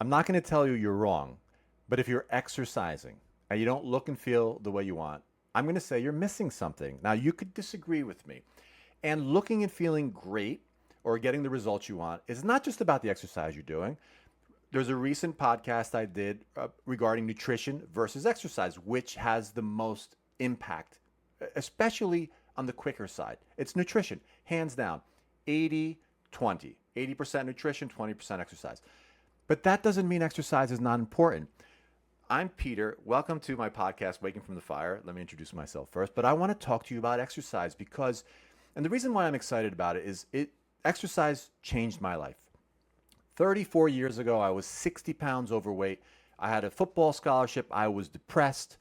I'm not going to tell you you're wrong, but if you're exercising and you don't look and feel the way you want, I'm going to say you're missing something. Now, you could disagree with me. And looking and feeling great or getting the results you want is not just about the exercise you're doing. There's a recent podcast I did regarding nutrition versus exercise, which has the most impact, especially on the quicker side. It's nutrition, hands down, 80 20. 80% nutrition, 20% exercise. But that doesn't mean exercise is not important. I'm Peter. Welcome to my podcast, Waking from the Fire. Let me introduce myself first. But I want to talk to you about exercise because, and the reason why I'm excited about it is exercise changed my life. 34 years ago, I was 60 pounds overweight. I had a football scholarship. I was depressed.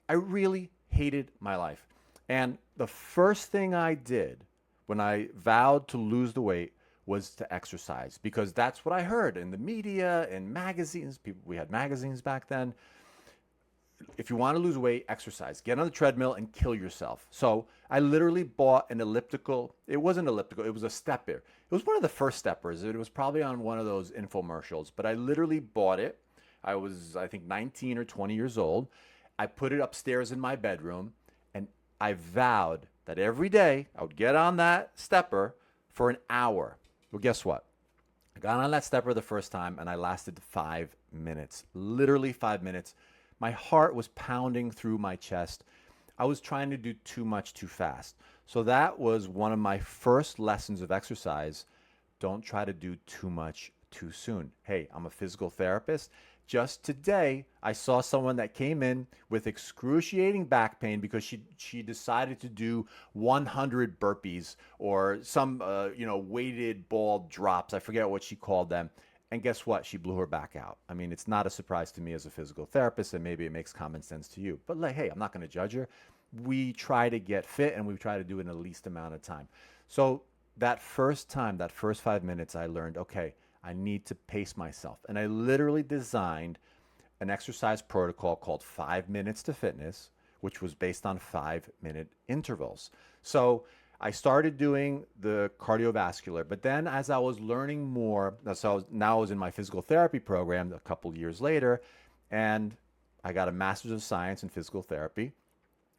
I really hated my life. And the first thing I did when I vowed to lose the weight was to exercise because that's what I heard in the media and magazines. People, we had magazines back then. If you want to lose weight, exercise. Get on the treadmill and kill yourself. So I literally bought an elliptical. It wasn't elliptical. It was a stepper. It was one of the first steppers. It was probably on one of those infomercials. But I literally bought it. I was, I think, 19 or 20 years old. I put it upstairs in my bedroom. And I vowed that every day I would get on that stepper for an hour. Well, guess what? I got on that stepper the first time and I lasted 5 minutes. Literally 5 minutes. My heart was pounding through my chest. I was trying to do too much too fast. So that was one of my first lessons of exercise. Don't try to do too much too soon. Hey, I'm a physical therapist. Just today, I saw someone that came in with excruciating back pain because she decided to do 100 burpees or some weighted ball drops. I forget what she called them. And guess what? She blew her back out. I mean, it's not a surprise to me as a physical therapist, and maybe it makes common sense to you. But like, hey, I'm not going to judge her. We try to get fit, and we try to do it in the least amount of time. So that first time, that first 5 minutes, I learned, okay, I need to pace myself. And I literally designed an exercise protocol called 5 Minutes to Fitness, which was based on 5 minute intervals. So I started doing the cardiovascular, but then as I was learning more, now I was in my physical therapy program a couple years later, and I got a master's of science in physical therapy.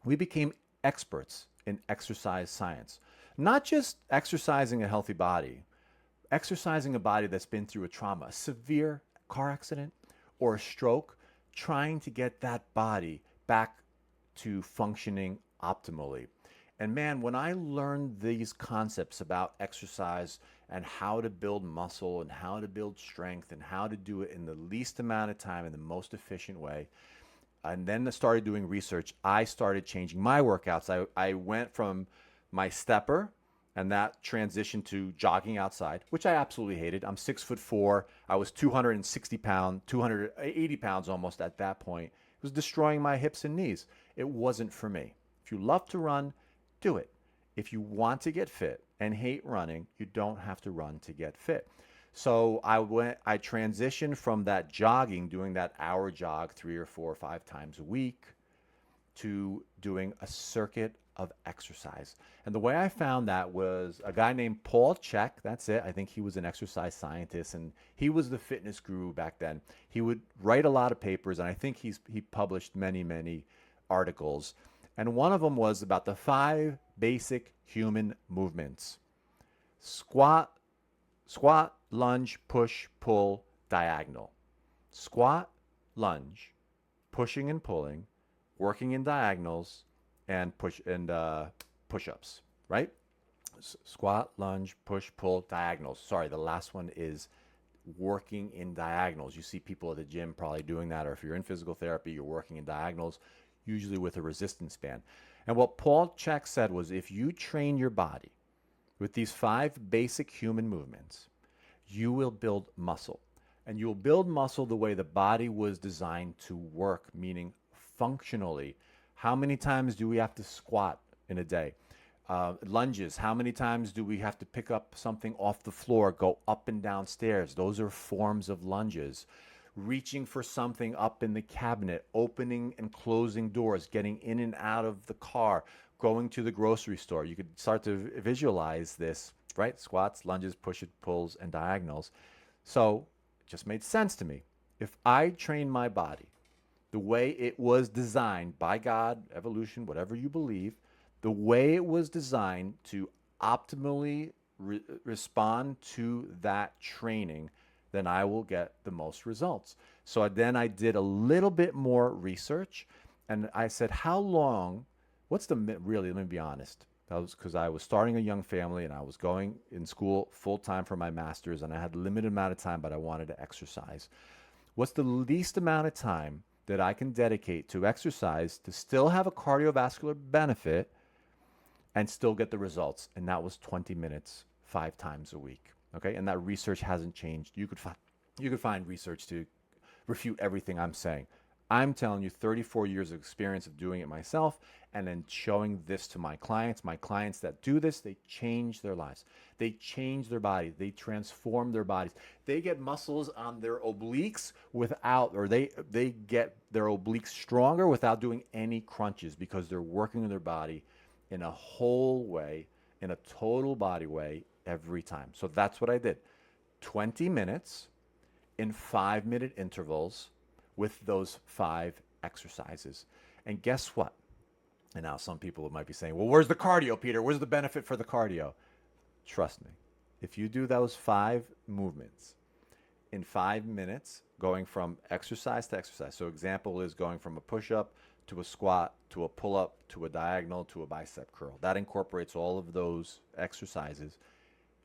We became experts in exercise science, not just exercising a healthy body, exercising a body that's been through a trauma, a severe car accident or a stroke, trying to get that body back to functioning optimally. And man, when I learned these concepts about exercise and how to build muscle and how to build strength and how to do it in the least amount of time in the most efficient way, and then I started doing research, I started changing my workouts. I went from my stepper and that transitioned to jogging outside, which I absolutely hated. I'm 6'4". I was 260 pounds, 280 pounds almost at that point. It was destroying my hips and knees. It wasn't for me. If you love to run, do it. If you want to get fit and hate running, you don't have to run to get fit. So I transitioned from that jogging, doing that hour jog 3 or 4 or 5 times a week, to doing a circuit of exercise. And the way I found that was a guy named Paul Chek. That's it. I think he was an exercise scientist and he was the fitness guru back then. He would write a lot of papers and I think he published many articles. And one of them was about the 5 basic human movements. Squat, lunge, push, pull, diagonal. Squat, lunge, pushing and pulling, working in diagonals, and push-ups, right? Squat, lunge, push, pull, diagonals. Sorry, the last one is working in diagonals. You see people at the gym probably doing that, or if you're in physical therapy, you're working in diagonals, usually with a resistance band. And what Paul Chek said was if you train your body with these 5 basic human movements, you will build muscle. And you'll build muscle the way the body was designed to work, meaning functionally. How many times do we have to squat in a day? Lunges, how many times do we have to pick up something off the floor, go up and down stairs? Those are forms of lunges. Reaching for something up in the cabinet, opening and closing doors, getting in and out of the car, going to the grocery store. You could start to visualize this, right? Squats, lunges, push it, pulls, and diagonals. So it just made sense to me. If I train my body the way it was designed by God, evolution, whatever you believe, the way it was designed to optimally respond to that training, then I will get the most results. So then I did a little bit more research and I said, how long, what's the, really, let me be honest. That was because I was starting a young family and I was going in school full time for my master's and I had a limited amount of time, but I wanted to exercise. What's the least amount of time that I can dedicate to exercise to still have a cardiovascular benefit and still get the results? And that was 20 minutes 5 times a week. Okay. And that research hasn't changed. You could find research to refute everything I'm saying. I'm telling you 34 years of experience of doing it myself and then showing this to my clients. My clients that do this, they change their lives. They change their bodies. They transform their bodies. They get muscles on their obliques without, or they get their obliques stronger without doing any crunches because they're working on their body in a whole way, in a total body way every time. So that's what I did. 20 minutes in 5-minute intervals with those 5 exercises. And guess what? And now some people might be saying, well, where's the cardio, Peter? Where's the benefit for the cardio? Trust me. If you do those 5 movements in 5 minutes, going from exercise to exercise. So example is going from a push-up to a squat to a pull-up to a diagonal to a bicep curl. That incorporates all of those exercises.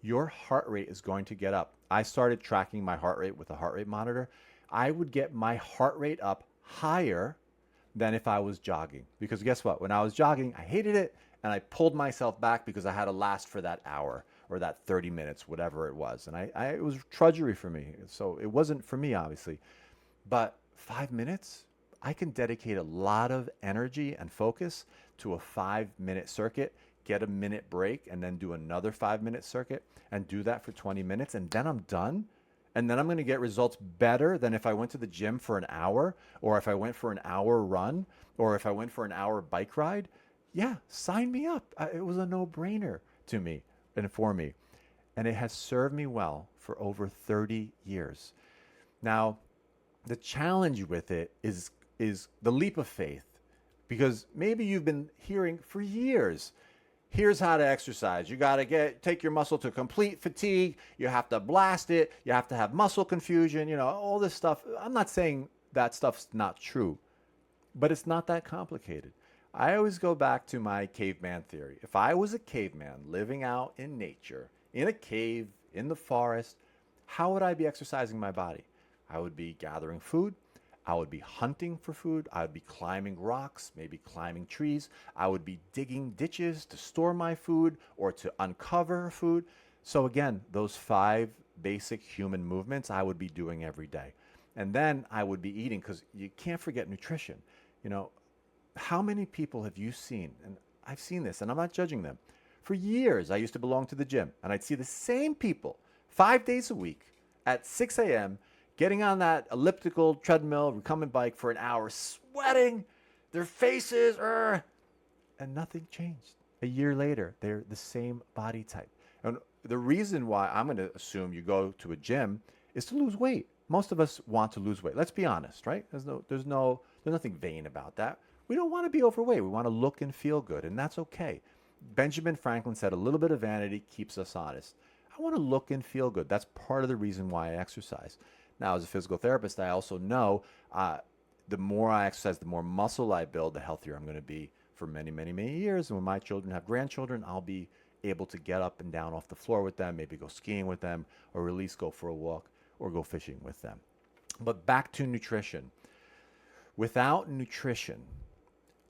Your heart rate is going to get up. I started tracking my heart rate with a heart rate monitor. I would get my heart rate up higher than if I was jogging. Because guess what? When I was jogging, I hated it and I pulled myself back because I had to last for that hour or that 30 minutes, whatever it was. And it was drudgery for me. So it wasn't for me, obviously. But 5 minutes, I can dedicate a lot of energy and focus to a 5-minute circuit, get a minute break, and then do another 5-minute circuit and do that for 20 minutes. And then I'm done. And then I'm going to get results better than if I went to the gym for an hour, or if I went for an hour run, or if I went for an hour bike ride. Yeah, sign me up. It was a no-brainer to me and for me. And it has served me well for over 30 years. Now, the challenge with it is the leap of faith, because maybe you've been hearing for years, here's how to exercise. You got to take your muscle to complete fatigue. You have to blast it. You have to have muscle confusion, all this stuff. I'm not saying that stuff's not true, but it's not that complicated. I always go back to my caveman theory. If I was a caveman living out in nature, in a cave, in the forest, how would I be exercising my body? I would be gathering food. I would be hunting for food. I would be climbing rocks, maybe climbing trees. I would be digging ditches to store my food or to uncover food. So again, those 5 basic human movements I would be doing every day. And then I would be eating, because you can't forget nutrition. How many people have you seen? And I've seen this, and I'm not judging them. For years, I used to belong to the gym, and I'd see the same people 5 days a week at 6 a.m. getting on that elliptical treadmill, recumbent bike for an hour, sweating, their faces, and nothing changed. A year later, they're the same body type. And the reason why I'm going to assume you go to a gym is to lose weight. Most of us want to lose weight. Let's be honest, right? There's nothing vain about that. We don't want to be overweight. We want to look and feel good, and that's okay. Benjamin Franklin said a little bit of vanity keeps us honest. I want to look and feel good. That's part of the reason why I exercise. Now, as a physical therapist, I also know the more I exercise, the more muscle I build, the healthier I'm going to be for many, many, many years. And when my children have grandchildren, I'll be able to get up and down off the floor with them, maybe go skiing with them, or at least go for a walk or go fishing with them. But back to nutrition. Without nutrition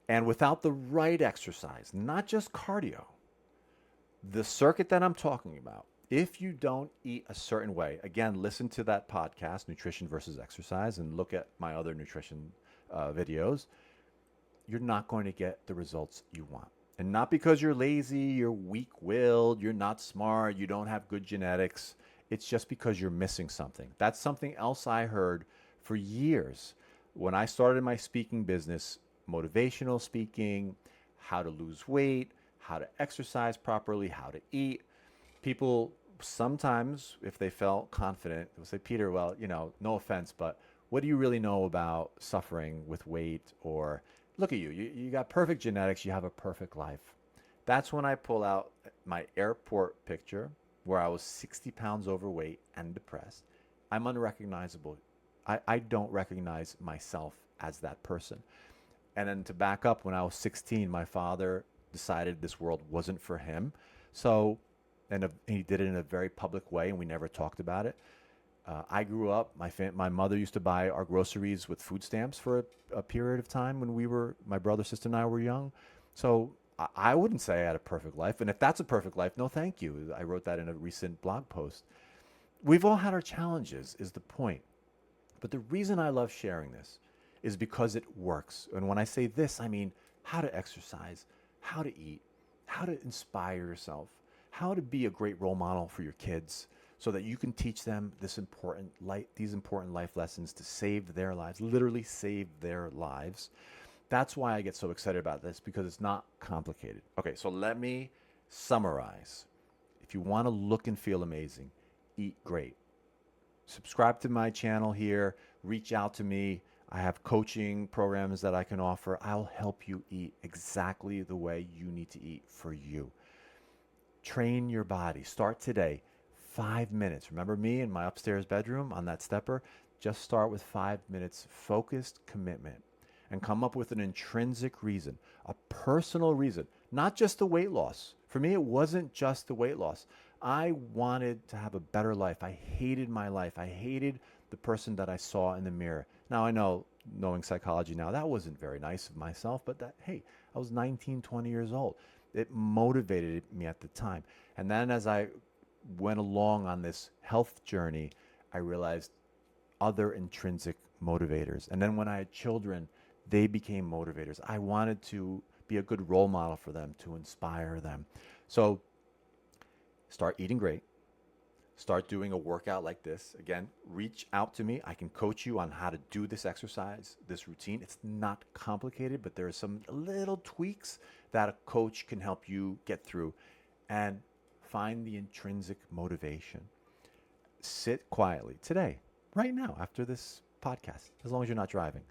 and without the right exercise, not just cardio, the circuit that I'm talking about, if you don't eat a certain way, again, listen to that podcast, Nutrition versus Exercise, and look at my other nutrition videos, you're not going to get the results you want. And not because you're lazy, you're weak-willed, you're not smart, you don't have good genetics. It's just because you're missing something. That's something else I heard for years. When I started my speaking business, motivational speaking, how to lose weight, how to exercise properly, how to eat, people sometimes, if they felt confident, they'll say, Peter, well, no offense, but What do you really know about suffering with weight? Or look at you. You got perfect genetics. You have a perfect life. That's when I pull out my airport picture where I was 60 pounds overweight and depressed. I'm unrecognizable. I don't recognize myself as that person. And then to back up, when I was 16, my father decided this world wasn't for him. So, and he did it in a very public way, and we never talked about it. I grew up. My mother used to buy our groceries with food stamps for a period of time when my brother, sister, and I were young. So I wouldn't say I had a perfect life. And if that's a perfect life, no, thank you. I wrote that in a recent blog post. We've all had our challenges, is the point. But the reason I love sharing this is because it works. And when I say this, I mean how to exercise, how to eat, how to inspire yourself, how to be a great role model for your kids so that you can teach them these important life lessons to save their lives, literally save their lives. That's why I get so excited about this, because it's not complicated. Okay, so let me summarize. If you want to look and feel amazing, eat great. Subscribe to my channel here, reach out to me. I have coaching programs that I can offer. I'll help you eat exactly the way you need to eat for you. Train your body. Start today. 5 minutes. Remember me in my upstairs bedroom on that stepper? Just start with 5 minutes, focused commitment, and come up with an intrinsic reason, a personal reason, not just the weight loss. For me, it wasn't just the weight loss. I wanted to have a better life. I hated my life. I hated the person that I saw in the mirror. Now, I know, knowing psychology now, that wasn't very nice of myself, but hey, I was 19, 20 years old. It motivated me at the time. And then as I went along on this health journey, I realized other intrinsic motivators. And then when I had children, they became motivators. I wanted to be a good role model for them, to inspire them. So start eating great. Start doing a workout like this. Again, reach out to me. I can coach you on how to do this exercise, this routine. It's not complicated, but there are some little tweaks that a coach can help you get through. And find the intrinsic motivation. Sit quietly today, right now, after this podcast, as long as you're not driving,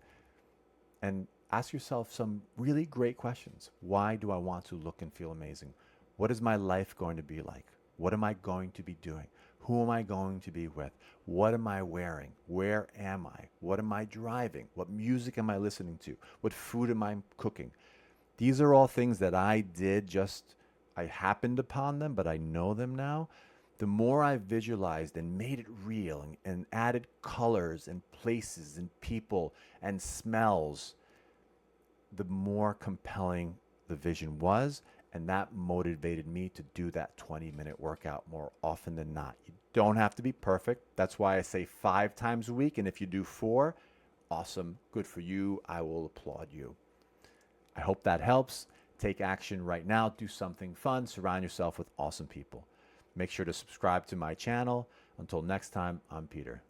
and ask yourself some really great questions. Why do I want to look and feel amazing? What is my life going to be like? What am I going to be doing? Who am I going to be with? What am I wearing? Where am I? What am I driving? What music am I listening to? What food am I cooking? These are all things that I did, I happened upon them, but I know them now. The more I visualized and made it real, and added colors and places and people and smells, the more compelling the vision was. And that motivated me to do that 20-minute workout more often than not. You don't have to be perfect. That's why I say 5 times a week. And if you do 4, awesome. Good for you. I will applaud you. I hope that helps. Take action right now. Do something fun. Surround yourself with awesome people. Make sure to subscribe to my channel. Until next time, I'm Peter.